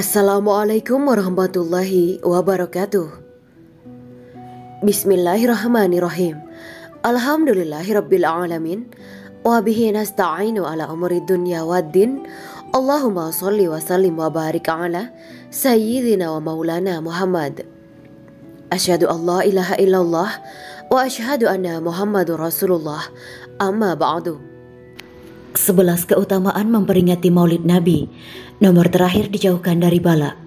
Assalamualaikum warahmatullahi wabarakatuh. Bismillahirrahmanirrahim. Alhamdulillahirabbil alamin. Wa bihi nasta'inu ala umuri dunya waddin. Allahumma shalli wa sallim wa barik ala sayyidina wa maulana Muhammad. Asyhadu an la ilaha illallah wa asyhadu anna Muhammadur Rasulullah. Amma ba'du. 11 keutamaan memperingati Maulid Nabi. Nomor terakhir dijauhkan dari bala.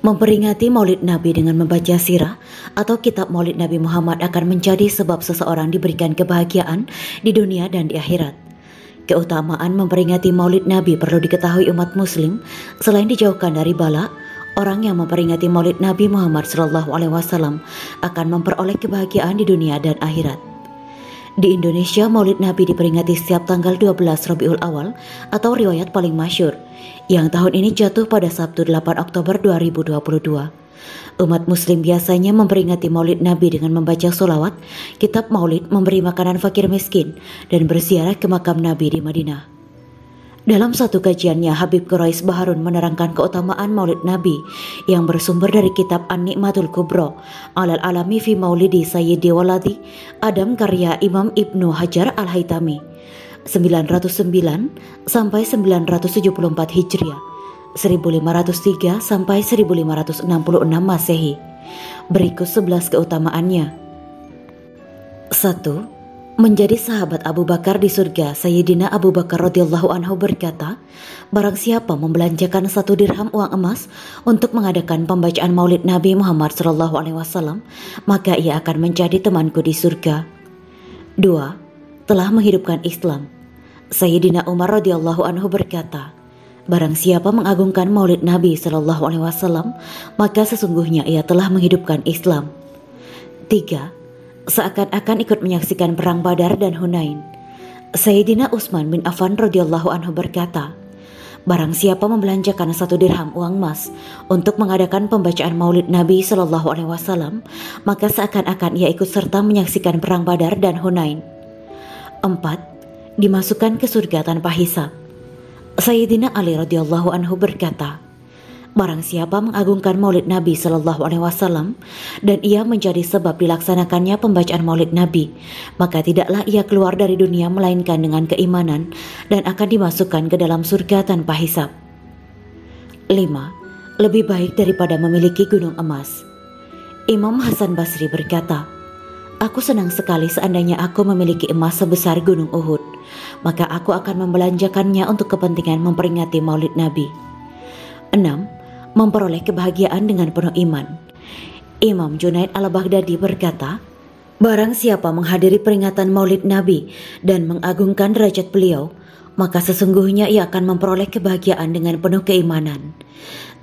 Memperingati Maulid Nabi dengan membaca sirah atau kitab Maulid Nabi Muhammad akan menjadi sebab seseorang diberikan kebahagiaan di dunia dan di akhirat. Keutamaan memperingati Maulid Nabi perlu diketahui umat muslim. Selain dijauhkan dari bala, orang yang memperingati Maulid Nabi Muhammad SAW akan memperoleh kebahagiaan di dunia dan akhirat. Di Indonesia, Maulid Nabi diperingati setiap tanggal 12 Rabiul Awal atau riwayat paling masyhur, yang tahun ini jatuh pada Sabtu 8 Oktober 2022. Umat muslim biasanya memperingati Maulid Nabi dengan membaca sholawat, kitab Maulid, memberi makanan fakir miskin, dan berziarah ke makam Nabi di Madinah. Dalam satu kajiannya, Habib Quraish Baharun menerangkan keutamaan Maulid Nabi yang bersumber dari kitab An-Ni'matul Kubra Alal Alami fi Maulidi Sayyidi Waladi Adam karya Imam Ibnu Hajar Al-Haytami 909 sampai 974 Hijriah, 1503 sampai 1566 Masehi. Berikut 11 keutamaannya. 1. Menjadi sahabat Abu Bakar di surga. Sayyidina Abu Bakar radhiyallahu anhu berkata, barang siapa membelanjakan 1 dirham uang emas untuk mengadakan pembacaan Maulid Nabi Muhammad SAW, maka ia akan menjadi temanku di surga. 2. Telah menghidupkan Islam. Sayyidina Umar radhiyallahu anhu berkata, barang siapa mengagungkan Maulid Nabi SAW, maka sesungguhnya ia telah menghidupkan Islam. 3. Seakan-akan ikut menyaksikan perang Badar dan Hunain. Sayyidina Utsman bin Affan radhiyallahu anhu berkata, barang siapa membelanjakan 1 dirham uang emas untuk mengadakan pembacaan Maulid Nabi SAW, maka seakan-akan ia ikut serta menyaksikan perang Badar dan Hunain. 4. Dimasukkan ke surga tanpa hisab. Sayyidina Ali radhiyallahu anhu berkata, barang siapa mengagungkan Maulid Nabi SAW dan ia menjadi sebab dilaksanakannya pembacaan Maulid Nabi, maka tidaklah ia keluar dari dunia melainkan dengan keimanan dan akan dimasukkan ke dalam surga tanpa hisab. 5. Lebih baik daripada memiliki gunung emas. Imam Hasan Basri berkata, aku senang sekali seandainya aku memiliki emas sebesar gunung Uhud, maka aku akan membelanjakannya untuk kepentingan memperingati Maulid Nabi. 6. Memperoleh kebahagiaan dengan penuh iman. Imam Junaid al-Baghdadi berkata, barang siapa menghadiri peringatan Maulid Nabi dan mengagungkan derajat beliau, maka sesungguhnya ia akan memperoleh kebahagiaan dengan penuh keimanan.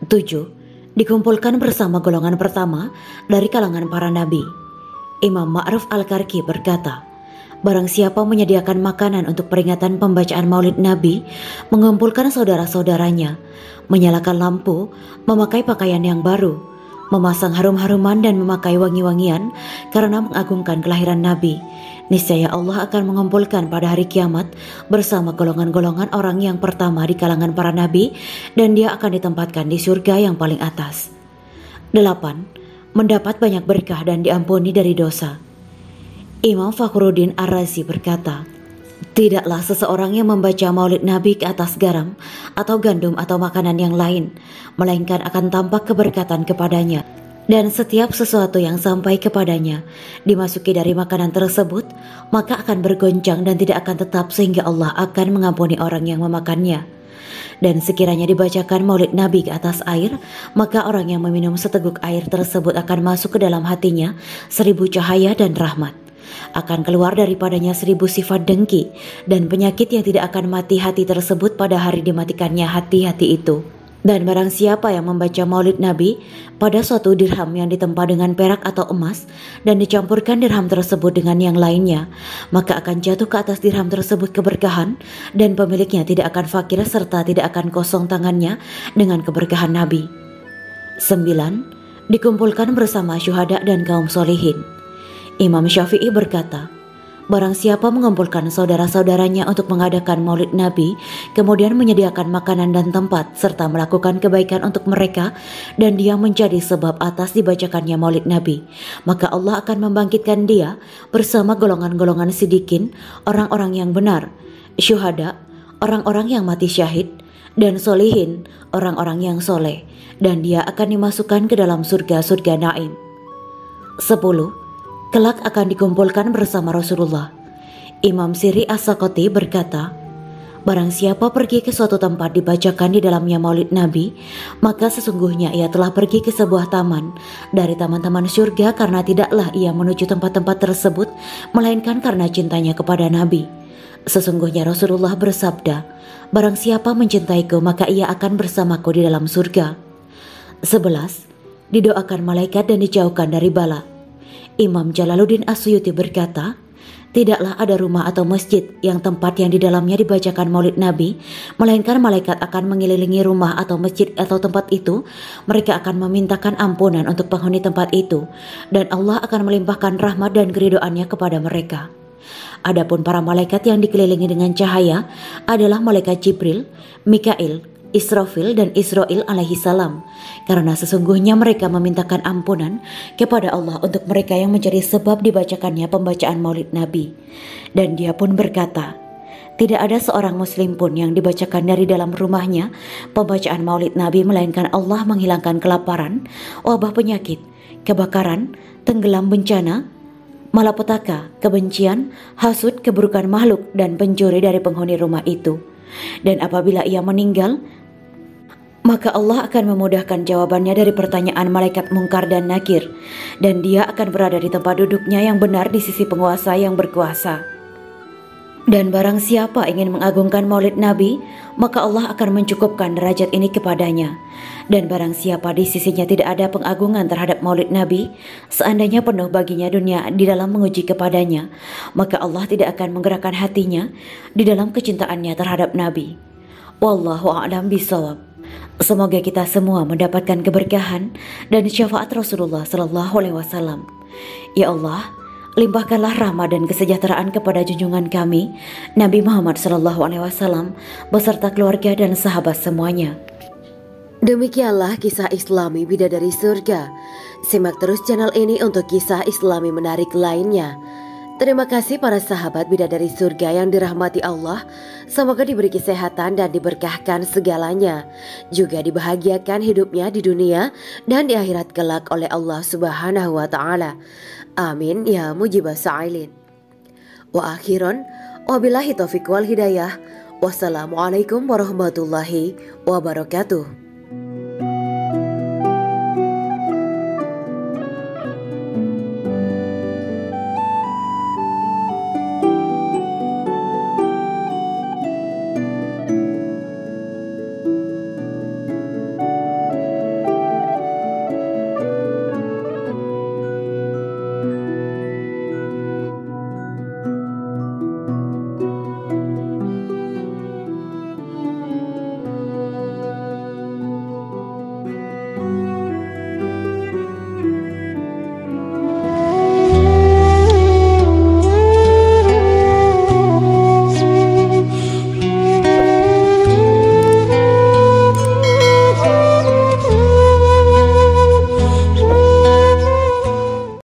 7. Dikumpulkan bersama golongan pertama dari kalangan para nabi. Imam Ma'ruf al-Karki berkata, barang siapa menyediakan makanan untuk peringatan pembacaan Maulid Nabi, mengumpulkan saudara-saudaranya, menyalakan lampu, memakai pakaian yang baru, memasang harum-haruman dan memakai wangi-wangian karena mengagungkan kelahiran Nabi, niscaya Allah akan mengumpulkan pada hari kiamat bersama golongan-golongan orang yang pertama di kalangan para nabi, dan dia akan ditempatkan di surga yang paling atas. 8. Mendapat banyak berkah dan diampuni dari dosa. Imam Fakhruddin Ar-Razi berkata, tidaklah seseorang yang membaca Maulid Nabi ke atas garam atau gandum atau makanan yang lain, melainkan akan tampak keberkatan kepadanya, dan setiap sesuatu yang sampai kepadanya dimasuki dari makanan tersebut, maka akan bergoncang dan tidak akan tetap sehingga Allah akan mengampuni orang yang memakannya. Dan sekiranya dibacakan Maulid Nabi ke atas air, maka orang yang meminum seteguk air tersebut akan masuk ke dalam hatinya 1000 cahaya dan rahmat. Akan keluar daripadanya 1000 sifat dengki dan penyakit yang tidak akan mati hati tersebut pada hari dimatikannya hati-hati itu. Dan barang siapa yang membaca Maulid Nabi pada suatu dirham yang ditempa dengan perak atau emas dan dicampurkan dirham tersebut dengan yang lainnya, maka akan jatuh ke atas dirham tersebut keberkahan dan pemiliknya tidak akan fakir serta tidak akan kosong tangannya dengan keberkahan Nabi. 9. Dikumpulkan bersama syuhada dan kaum solihin. Imam Syafi'i berkata, Barang siapa mengumpulkan saudara-saudaranya untuk mengadakan maulid Nabi, kemudian menyediakan makanan dan tempat, serta melakukan kebaikan untuk mereka, dan dia menjadi sebab atas dibacakannya maulid Nabi, maka Allah akan membangkitkan dia bersama golongan-golongan sidikin, orang-orang yang benar, syuhada, orang-orang yang mati syahid, dan solihin, orang-orang yang soleh, dan dia akan dimasukkan ke dalam surga-surga naim. 10. Kelak akan dikumpulkan bersama Rasulullah. Imam Siri As-Sakoti berkata, barang siapa pergi ke suatu tempat dibacakan di dalamnya maulid Nabi, maka sesungguhnya ia telah pergi ke sebuah taman dari taman-taman surga, karena tidaklah ia menuju tempat-tempat tersebut melainkan karena cintanya kepada Nabi. Sesungguhnya Rasulullah bersabda, barang siapa mencintaiku maka ia akan bersamaku di dalam surga. 11. Didoakan malaikat dan dijauhkan dari bala. Imam Jalaluddin As-Suyuti berkata, tidaklah ada rumah atau masjid yang tempat yang di dalamnya dibacakan maulid Nabi, melainkan malaikat akan mengelilingi rumah atau masjid atau tempat itu. Mereka akan memintakan ampunan untuk penghuni tempat itu, dan Allah akan melimpahkan rahmat dan keridhoannya kepada mereka. Adapun para malaikat yang dikelilingi dengan cahaya adalah malaikat Jibril, Mikail, Israfil dan Israil alaihi salam, karena sesungguhnya mereka memintakan ampunan kepada Allah untuk mereka yang menjadi sebab dibacakannya pembacaan maulid Nabi. Dan dia pun berkata, tidak ada seorang muslim pun yang dibacakan dari dalam rumahnya pembacaan maulid Nabi, melainkan Allah menghilangkan kelaparan, wabah penyakit, kebakaran, tenggelam bencana, malapetaka, kebencian, hasud, keburukan makhluk, dan pencuri dari penghuni rumah itu. Dan apabila ia meninggal, maka Allah akan memudahkan jawabannya dari pertanyaan malaikat Mungkar dan Nakir, dan dia akan berada di tempat duduknya yang benar di sisi penguasa yang berkuasa. Dan barang siapa ingin mengagungkan maulid Nabi, maka Allah akan mencukupkan derajat ini kepadanya. Dan barang siapa di sisinya tidak ada pengagungan terhadap maulid Nabi, seandainya penuh baginya dunia di dalam menguji kepadanya, maka Allah tidak akan menggerakkan hatinya di dalam kecintaannya terhadap Nabi. Wallahu a'lam bishawab. Semoga kita semua mendapatkan keberkahan dan syafaat Rasulullah Sallallahu Alaihi Wasallam. Ya Allah, limpahkanlah rahmat dan kesejahteraan kepada junjungan kami Nabi Muhammad Sallallahu Alaihi Wasallam beserta keluarga dan sahabat semuanya. Demikianlah kisah Islami Bidadari Surga. Simak terus channel ini untuk kisah Islami menarik lainnya. Terima kasih para sahabat Bidadari Surga yang dirahmati Allah. Semoga diberi kesehatan dan diberkahkan segalanya. Juga dibahagiakan hidupnya di dunia dan di akhirat kelak oleh Allah Subhanahu wa Ta'ala. Amin ya mujibas sa'ilin. Wa akhiran, wabillahi taufiq wal hidayah. Wassalamualaikum warahmatullahi wabarakatuh.